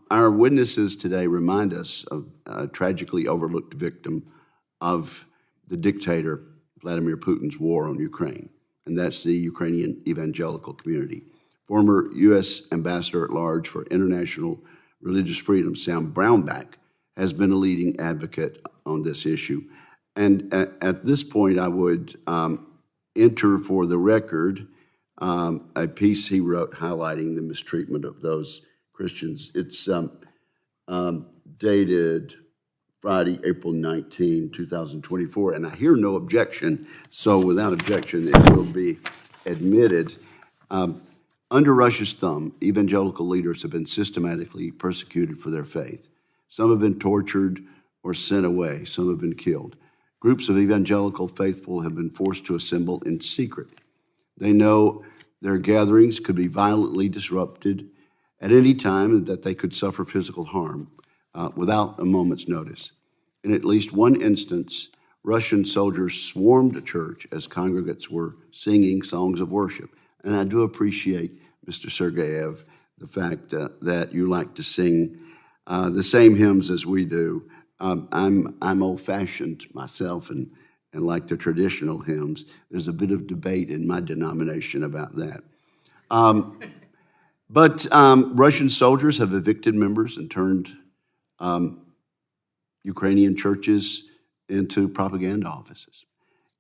Our witnesses today remind us of a tragically overlooked victim of the dictator Vladimir Putin's war on Ukraine, and that's the Ukrainian evangelical community. Former U.S. Ambassador at Large for International Religious Freedom, Sam Brownback, has been a leading advocate on this issue. And at this point, I would enter for the record a piece he wrote highlighting the mistreatment of those Christians. It's dated Friday, April 19, 2024, and I hear no objection, so without objection, it will be admitted. Under Russia's thumb, evangelical leaders have been systematically persecuted for their faith. Some have been tortured or sent away. Some have been killed. Groups of evangelical faithful have been forced to assemble in secret. They know their gatherings could be violently disrupted at any time and that they could suffer physical harm without a moment's notice. In at least one instance, Russian soldiers swarmed a church as congregants were singing songs of worship. And I do appreciate, Mr. Sergeyev, the fact that you like to sing the same hymns as we do. I'm old-fashioned myself and like the traditional hymns. There's a bit of debate in my denomination about that. But Russian soldiers have evicted members and turned Ukrainian churches into propaganda offices.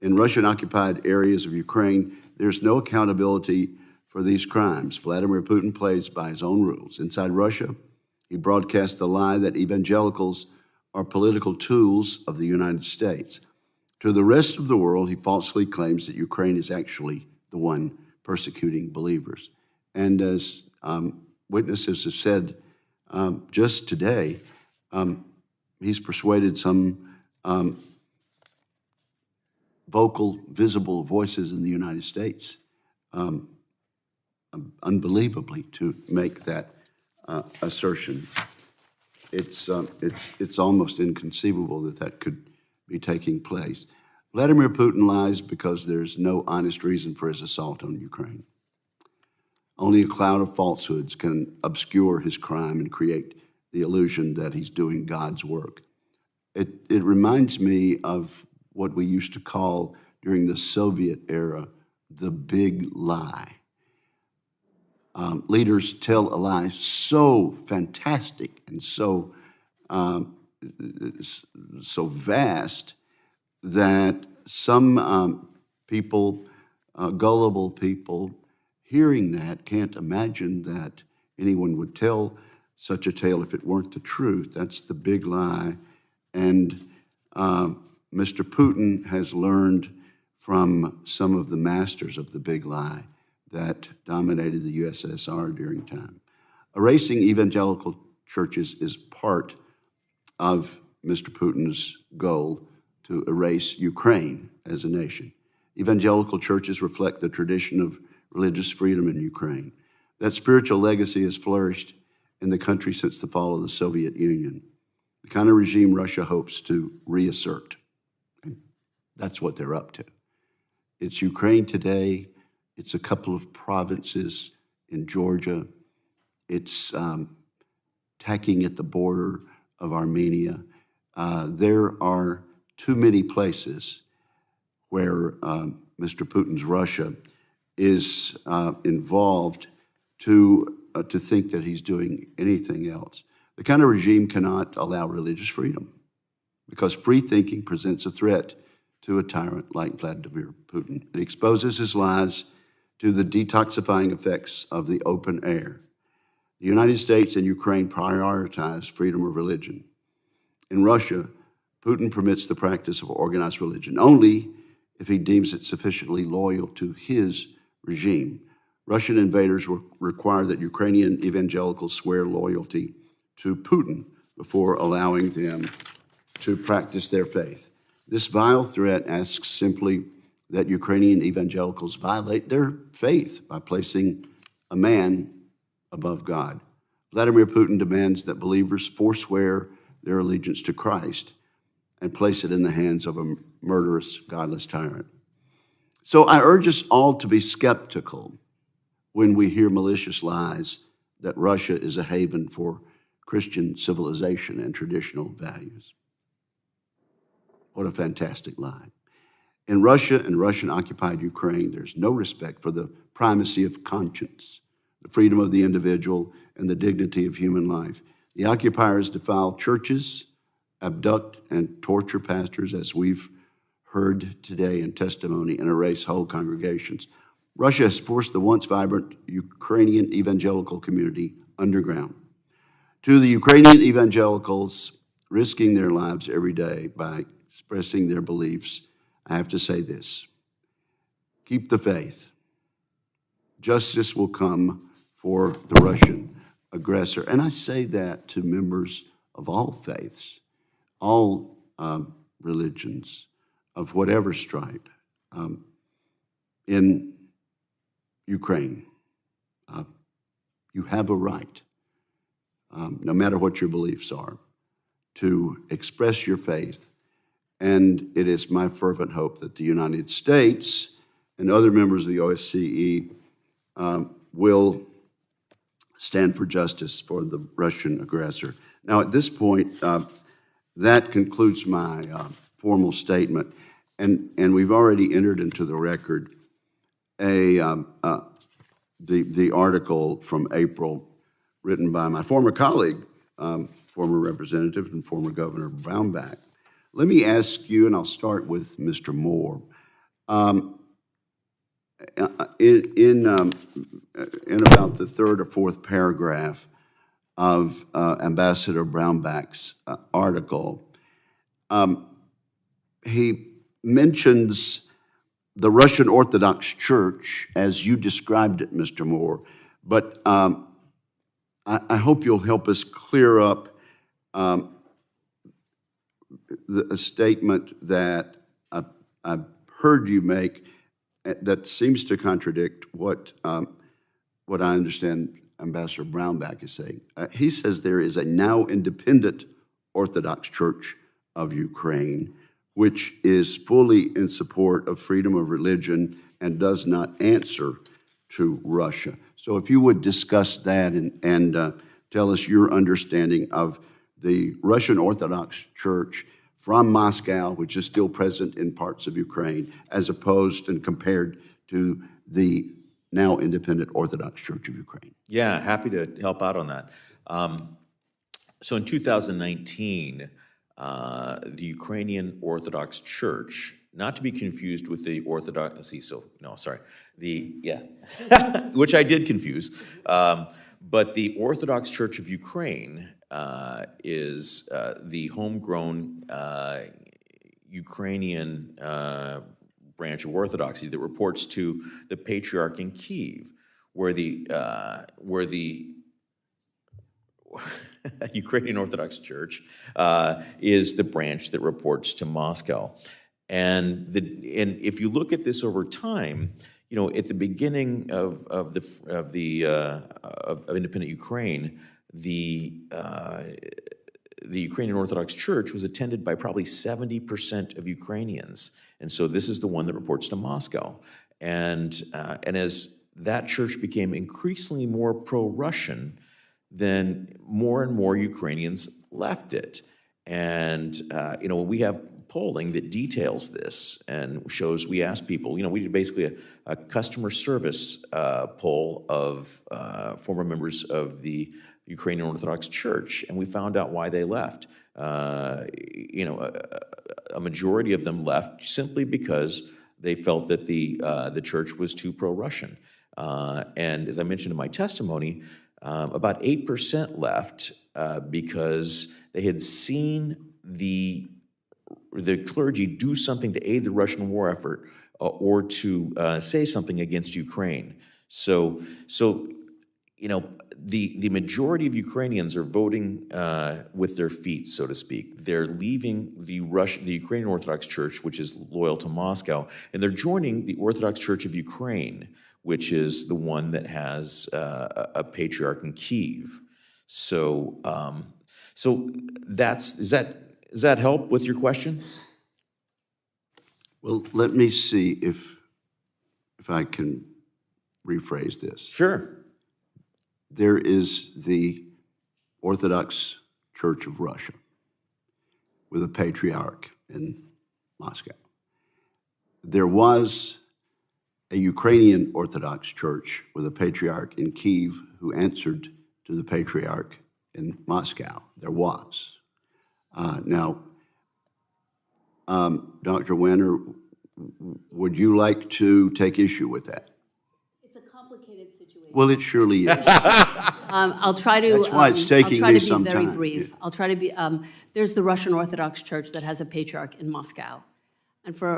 In Russian-occupied areas of Ukraine, there's no accountability for these crimes. Vladimir Putin plays by his own rules. Inside Russia, he broadcasts the lie that evangelicals are political tools of the United States. To the rest of the world, he falsely claims that Ukraine is actually the one persecuting believers. And as witnesses have said just today, he's persuaded some vocal, visible voices in the United States, unbelievably, to make that assertion. It's almost inconceivable that that could be taking place. Vladimir Putin lies because there's no honest reason for his assault on Ukraine. Only a cloud of falsehoods can obscure his crime and create the illusion that he's doing God's work. It reminds me of what we used to call during the Soviet era the big lie. Leaders tell a lie so fantastic and so vast that some people, gullible people, hearing that can't imagine that anyone would tell such a tale if it weren't the truth. That's the big lie. And Mr. Putin has learned from some of the masters of the big lie that dominated the USSR during time. Erasing evangelical churches is part of Mr. Putin's goal to erase Ukraine as a nation. Evangelical churches reflect the tradition of religious freedom in Ukraine. That spiritual legacy has flourished in the country since the fall of the Soviet Union, the kind of regime Russia hopes to reassert. And that's what they're up to. It's Ukraine today. It's a couple of provinces in Georgia. It's tacking at the border of Armenia. There are too many places where Mr. Putin's Russia is involved to think that he's doing anything else. The kind of regime cannot allow religious freedom because free thinking presents a threat to a tyrant like Vladimir Putin. It exposes his lies to the detoxifying effects of the open air. The United States and Ukraine prioritize freedom of religion. In Russia, Putin permits the practice of organized religion only if he deems it sufficiently loyal to his regime. Russian invaders require that Ukrainian evangelicals swear loyalty to Putin before allowing them to practice their faith. This vile threat asks simply that Ukrainian evangelicals violate their faith by placing a man above God. Vladimir Putin demands that believers forswear their allegiance to Christ and place it in the hands of a murderous, godless tyrant. So I urge us all to be skeptical when we hear malicious lies that Russia is a haven for Christian civilization and traditional values. What a fantastic lie. In Russia and Russian-occupied Ukraine, there's no respect for the primacy of conscience, the freedom of the individual, and the dignity of human life. The occupiers defile churches, abduct and torture pastors, as we've heard today in testimony, and erase whole congregations. Russia has forced the once vibrant Ukrainian evangelical community underground. To the Ukrainian evangelicals risking their lives every day by expressing their beliefs, I have to say this: keep the faith. Justice will come for the Russian aggressor. And I say that to members of all faiths, all religions, of whatever stripe, in Ukraine. You have a right, no matter what your beliefs are, to express your faith. And it is my fervent hope that the United States and other members of the OSCE will stand for justice for the Russian aggressor. Now, at this point, that concludes my formal statement, and we've already entered into the record the article from April written by my former colleague, former Representative and former Governor Brownback. Let me ask you, and I'll start with Mr. Moore. In about the third or fourth paragraph of Ambassador Brownback's article, he mentions the Russian Orthodox Church as you described it, Mr. Moore, but I hope you'll help us clear up a statement that I've heard you make that seems to contradict what I understand Ambassador Brownback is saying. He says there is a now independent Orthodox Church of Ukraine, which is fully in support of freedom of religion and does not answer to Russia. So if you would discuss that and tell us your understanding of the Russian Orthodox Church from Moscow, which is still present in parts of Ukraine, as opposed and compared to the now independent Orthodox Church of Ukraine. Yeah, happy to help out on that. So in 2019, the Ukrainian Orthodox Church, not to be confused with the Orthodox, which I did confuse, but the Orthodox Church of Ukraine is the homegrown Ukrainian branch of Orthodoxy that reports to the Patriarch in Kiev, where the Ukrainian Orthodox Church is the branch that reports to Moscow. And if you look at this over time, you know, at the beginning of independent Ukraine, the Ukrainian Orthodox Church was attended by probably 70% of Ukrainians, and so this is the one that reports to Moscow. And as that church became increasingly more pro-Russian, then more and more Ukrainians left it. And you know, we have polling that details this and shows. We asked people. You know, we did basically a customer service poll of former members of the Ukrainian Orthodox Church, and we found out why they left. You know, a majority of them left simply because they felt that the church was too pro-Russian. And as I mentioned in my testimony, about 8% left because they had seen the clergy do something to aid the Russian war effort or to say something against Ukraine. So you know, the majority of Ukrainians are voting with their feet, so to speak. They're leaving the Ukrainian Orthodox Church, which is loyal to Moscow, and they're joining the Orthodox Church of Ukraine, which is the one that has a patriarch in Kiev. So, does that help with your question? Well, let me see if I can rephrase this. Sure. There is the Orthodox Church of Russia with a patriarch in Moscow. There was a Ukrainian Orthodox Church with a patriarch in Kyiv who answered to the patriarch in Moscow. There was. Now, Dr. Wenner, would you like to take issue with that? It's a complicated situation. Well, it surely is. I'll try to. That's why it's taking I'll try me to be some very time. brief. Yeah. I'll try to be. There's the Russian Orthodox Church that has a patriarch in Moscow, and for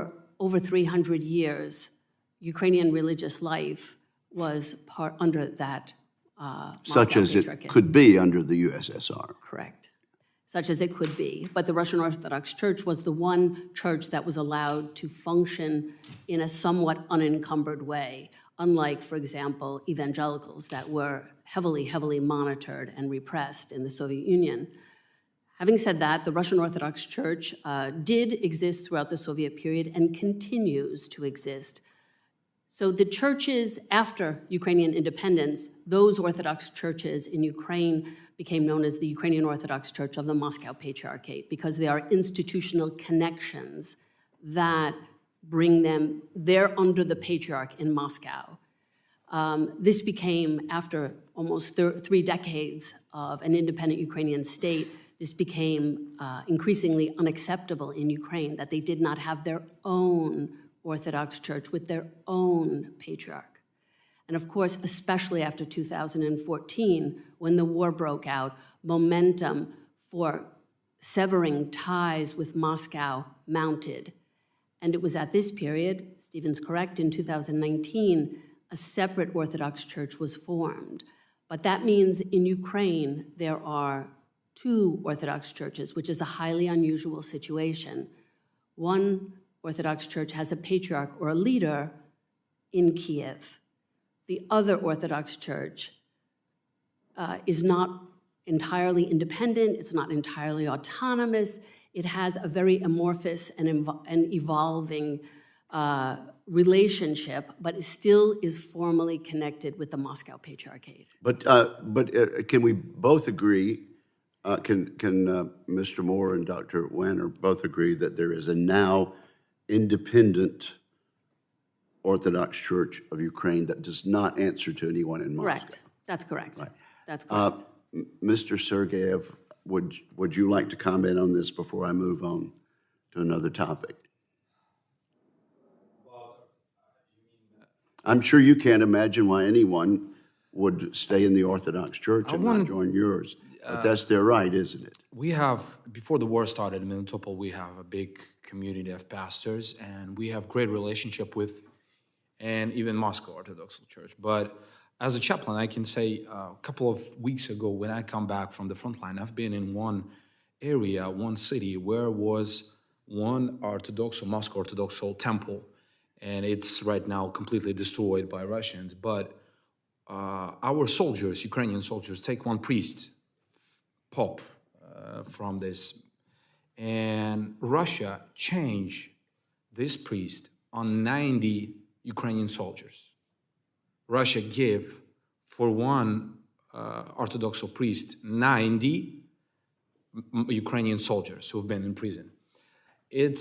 over 300 years, Ukrainian religious life was part under that Such Moscow as it patriarchate. could be under the USSR. Correct. Such as it could be. But the Russian Orthodox Church was the one church that was allowed to function in a somewhat unencumbered way, unlike, for example, evangelicals that were heavily, heavily monitored and repressed in the Soviet Union. Having said that, the Russian Orthodox Church did exist throughout the Soviet period and continues to exist. So the churches after Ukrainian independence, those Orthodox churches in Ukraine became known as the Ukrainian Orthodox Church of the Moscow Patriarchate because they are institutional connections that bring them, they're under the patriarch in Moscow. This became, after almost 3 decades of an independent Ukrainian state, this became increasingly unacceptable in Ukraine, that they did not have their own Orthodox Church with their own patriarch. And of course, especially after 2014, when the war broke out, momentum for severing ties with Moscow mounted. And it was at this period, Stephen's correct, in 2019, a separate Orthodox Church was formed. But that means in Ukraine, there are 2 Orthodox churches, which is a highly unusual situation. One Orthodox Church has a patriarch or a leader in Kyiv. The other Orthodox Church is not entirely independent, it's not entirely autonomous, it has a very amorphous and evolving relationship, but it still is formally connected with the Moscow Patriarchate. But can we both agree, can Mr. Moore and Dr. Wenner both agree that there is a now independent Orthodox Church of Ukraine that does not answer to anyone in Moscow? Correct. That's correct. Right. That's correct. Mr. Sergeyev, would you like to comment on this before I move on to another topic? I'm sure you can't imagine why anyone would stay in the Orthodox Church and not join yours. But that's their right, isn't it? We have, before the war started in Melitopol, we have a big community of pastors, and we have great relationship with, and even Moscow Orthodox Church. But as a chaplain, I can say a couple of weeks ago, when I come back from the front line, I've been in one area, one city, where was one Orthodox, Moscow Orthodox temple, and it's right now completely destroyed by Russians. But our soldiers, Ukrainian soldiers, take one priest, Pope, from this, and Russia changed this priest on 90 Ukrainian soldiers. Russia gave for one Orthodox priest 90 Ukrainian soldiers who've been in prison. It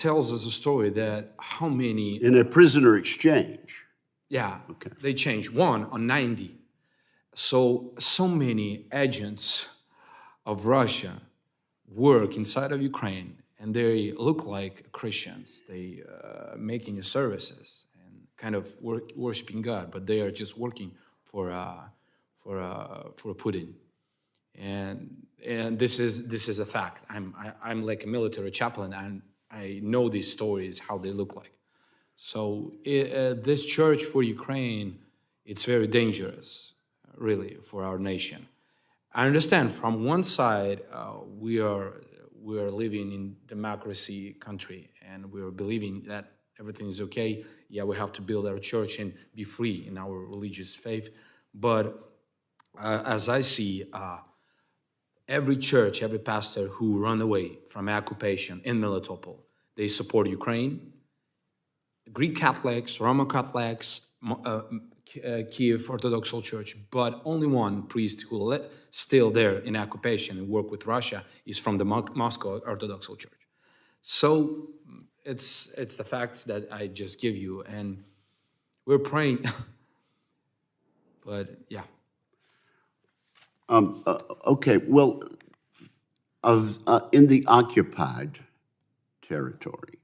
tells us a story that how many... In a prisoner exchange. Yeah, Okay. They changed one on 90. So many agents of Russia work inside of Ukraine, and they look like Christians. They making services and kind of worshiping God, but they are just working for Putin. And this is a fact. I'm like a military chaplain, and I know these stories, how they look like. So this church for Ukraine, it's very dangerous, really, for our nation. I understand from one side we are living in democracy country, and we are believing that everything is okay. Yeah, we have to build our church and be free in our religious faith. But as I see, every church, every pastor who run away from occupation in Melitopol, they support Ukraine. Greek Catholics, Roman Catholics, Kiev Orthodox Church, but only one priest who still there in occupation and work with Russia is from the Moscow Orthodox Church. So it's the facts that I just give you, and we're praying. But yeah. Okay, well, in the occupied territory,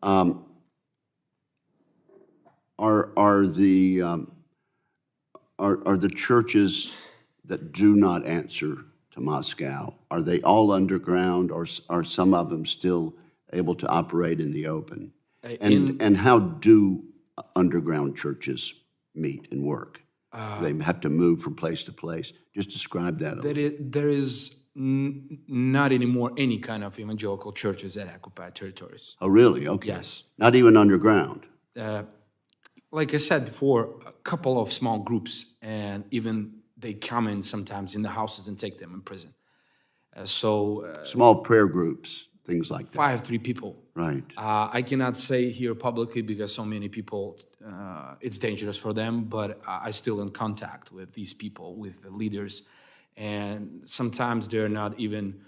are the churches that do not answer to Moscow, are they all underground, or are some of them still able to operate in the open? And how do underground churches meet and work? They have to move from place to place. Just describe that a little. There is not anymore any kind of evangelical churches at occupied territories. Oh, really? Okay. Yes. Not even underground? Like I said before, a couple of small groups, and even they come in sometimes in the houses and take them in prison. Small prayer groups, things like that. 3 people. Right. I cannot say here publicly because so many people, it's dangerous for them, but I still in contact with these people, with the leaders. And sometimes they're not even,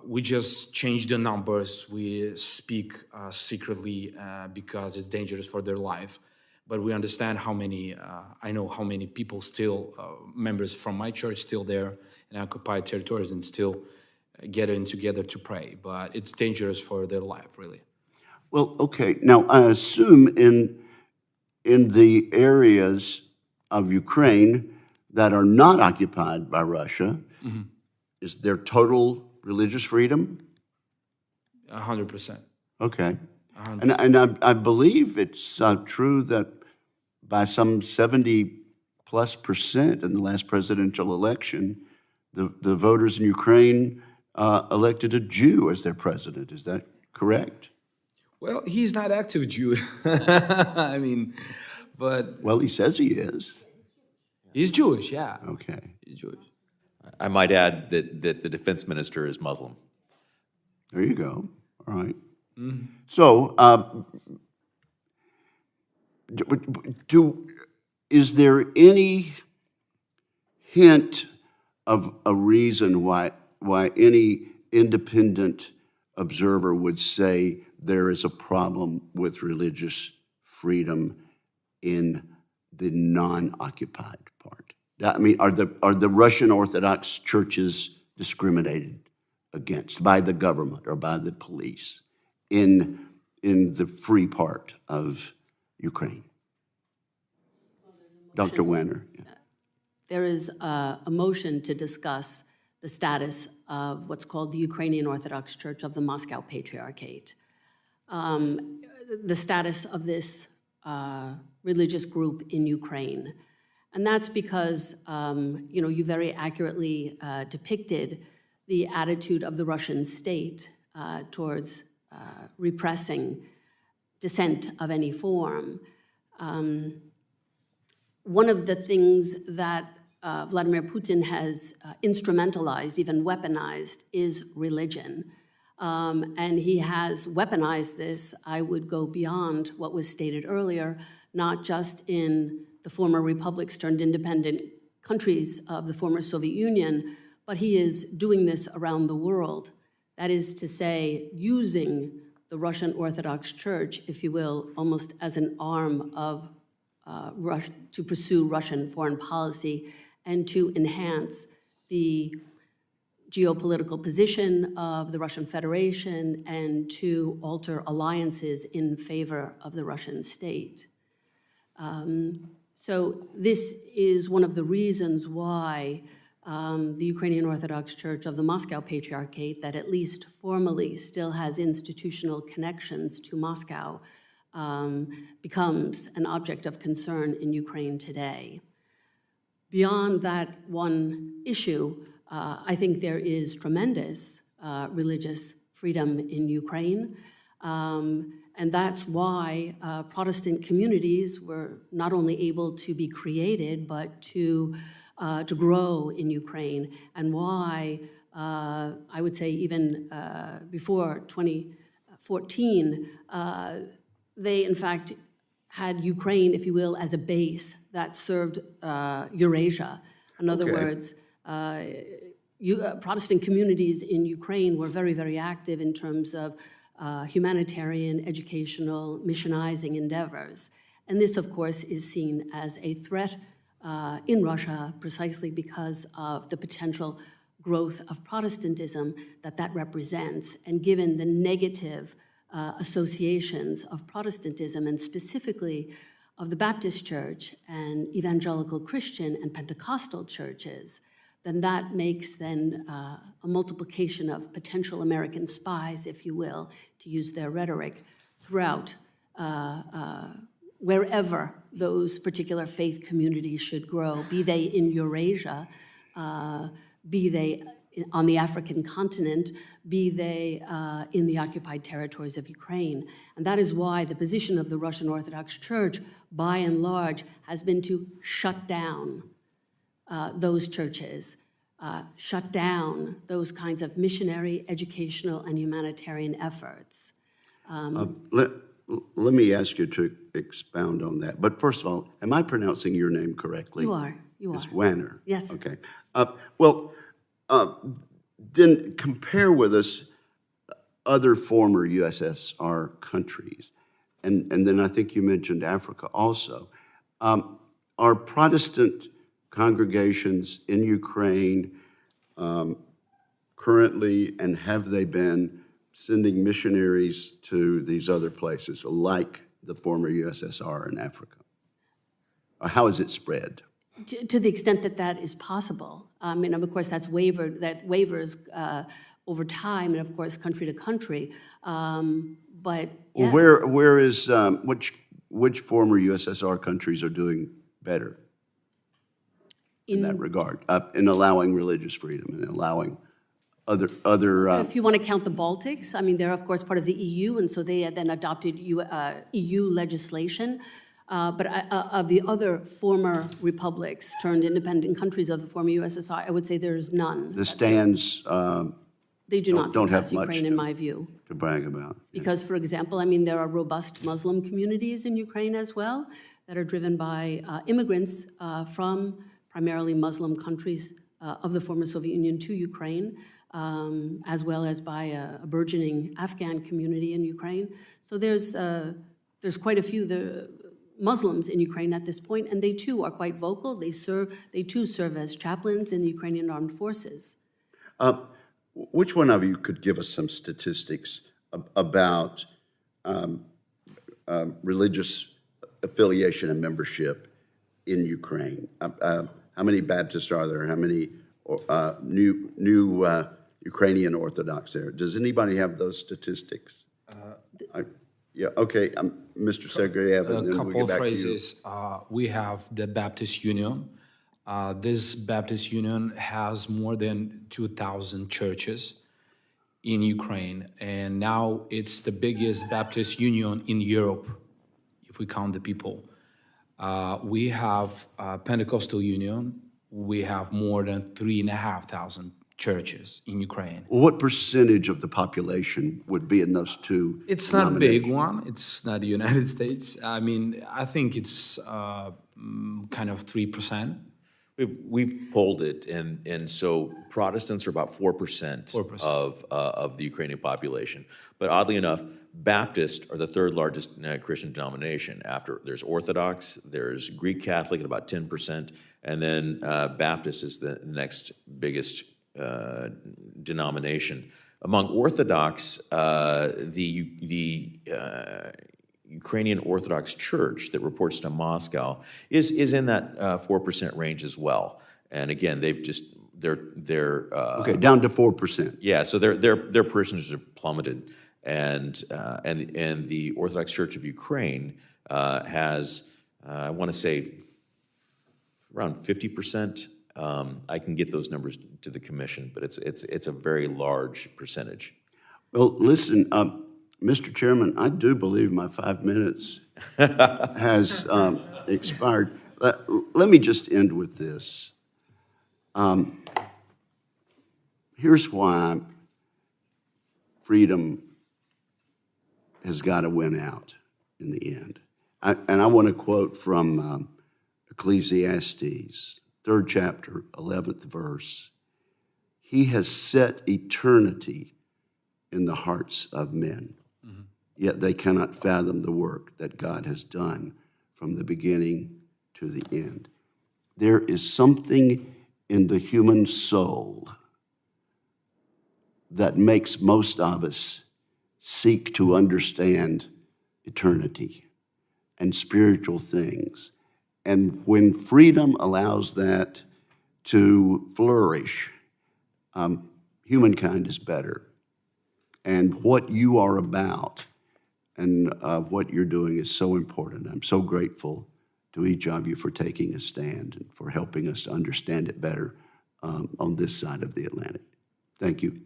we just change the numbers. We speak secretly because it's dangerous for their life. But we understand how many, I know how many people still, members from my church still there in occupied territories and still getting together to pray. But it's dangerous for their life, really. Well, okay. Now, I assume in the areas of Ukraine that are not occupied by Russia, is there total religious freedom? 100%. Okay. 100%. And I believe it's true that by some 70+% in the last presidential election, the voters in Ukraine elected a Jew as their president. Is that correct? Well, he's not active Jew. I mean, but... Well, he says he is. He's Jewish, yeah. Okay. He's Jewish. I might add that the defense minister is Muslim. There you go. All right. Mm-hmm. So, is there any hint of a reason why any independent observer would say there is a problem with religious freedom in the non-occupied part? I mean, are the Russian Orthodox churches discriminated against by the government or by the police in the free part of Ukraine? Dr. Wenner. Yeah. There is a motion to discuss the status of what's called the Ukrainian Orthodox Church of the Moscow Patriarchate. The status of this religious group in Ukraine. And that's because, you very accurately depicted the attitude of the Russian state towards repressing dissent of any form. One of the things that Vladimir Putin has instrumentalized, even weaponized, is religion. And he has weaponized this, I would go beyond what was stated earlier, not just in the former republics turned independent countries of the former Soviet Union, but he is doing this around the world. That is to say, using the Russian Orthodox Church, if you will, almost as an arm of to pursue Russian foreign policy and to enhance the geopolitical position of the Russian Federation and to alter alliances in favor of the Russian state. So this is one of the reasons why the Ukrainian Orthodox Church of the Moscow Patriarchate, that at least formally still has institutional connections to Moscow, becomes an object of concern in Ukraine today. Beyond that one issue, I think there is tremendous religious freedom in Ukraine. And that's why Protestant communities were not only able to be created, but to grow in Ukraine, and why I would say even before 2014, they in fact had Ukraine, if you will, as a base that served Eurasia. In other Okay. words, Protestant communities in Ukraine were very, very active in terms of humanitarian, educational, missionizing endeavors. And this, of course, is seen as a threat in Russia precisely because of the potential growth of Protestantism that represents, and given the negative associations of Protestantism, and specifically of the Baptist Church and evangelical Christian and Pentecostal churches, then that makes then a multiplication of potential American spies, if you will, to use their rhetoric, throughout wherever those particular faith communities should grow, be they in Eurasia, be they on the African continent, be they in the occupied territories of Ukraine. And that is why the position of the Russian Orthodox Church, by and large, has been to shut down those churches, shut down those kinds of missionary, educational, and humanitarian efforts. Let me ask you to expound on that. But first of all, am I pronouncing your name correctly? You are. It's Wanner. Yes. Okay. Then compare with us other former USSR countries. And then I think you mentioned Africa also. Are Protestant congregations in Ukraine currently, and have they been sending missionaries to these other places like the former USSR in Africa? Or how is it spread? To the extent that is possible. And of course, that wavers over time, and of course, country to country. But yes. Well, where is which former USSR countries are doing better in that regard, in allowing religious freedom and allowing other? If you want to count the Baltics, I mean, they're of course part of the EU, and so they then adopted EU legislation. But of the other former republics turned independent countries of the former USSR, I would say there's none. The stands they do not don't have surpass much Ukraine, in my view. to brag about. Because, for example, I mean, there are robust Muslim communities in Ukraine as well that are driven by immigrants from primarily Muslim countries of the former Soviet Union to Ukraine, as well as by a burgeoning Afghan community in Ukraine. So there's quite a few Muslims in Ukraine at this point, and they too are quite vocal. They too serve as chaplains in the Ukrainian armed forces. Which one of you could give us some statistics about religious affiliation and membership in Ukraine? How many Baptists are there? How many new Ukrainian Orthodox there? Does anybody have those statistics? Yeah, okay, Mr. Secretary, and then A we'll couple get of back to you. phrases. We have the Baptist Union. This Baptist Union has more than 2,000 churches in Ukraine, and now it's the biggest Baptist union in Europe, if we count the people. We have Pentecostal Union. We have more than 3,500 churches in Ukraine. What percentage of the population would be in those two? It's not a big one. It's not the United States. I mean, I think it's kind of 3%. We've polled it, and so Protestants are about 4% of the Ukrainian population. But oddly enough, Baptists are the third largest Christian denomination. After there's Orthodox, there's Greek Catholic at about 10%, and then Baptist is the next biggest denomination. Among Orthodox, the Ukrainian Orthodox Church that reports to Moscow is in that 4% range as well. And again, they're Okay, down to 4%. yeah, so their parishioners have plummeted, and the Orthodox Church of Ukraine has I want to say around 50%. I can get those numbers to the commission, but it's a very large percentage. Well, listen, Mr. Chairman, I do believe my 5 minutes has expired. Let me just end with this. Here's why freedom has got to win out in the end. And I want to quote from Ecclesiastes, 3rd chapter, 11th verse. He has set eternity in the hearts of men, yet they cannot fathom the work that God has done from the beginning to the end. There is something in the human soul that makes most of us seek to understand eternity and spiritual things. And when freedom allows that to flourish, humankind is better. And what you are about and what you're doing is so important. I'm so grateful to each of you for taking a stand and for helping us to understand it better on this side of the Atlantic. Thank you.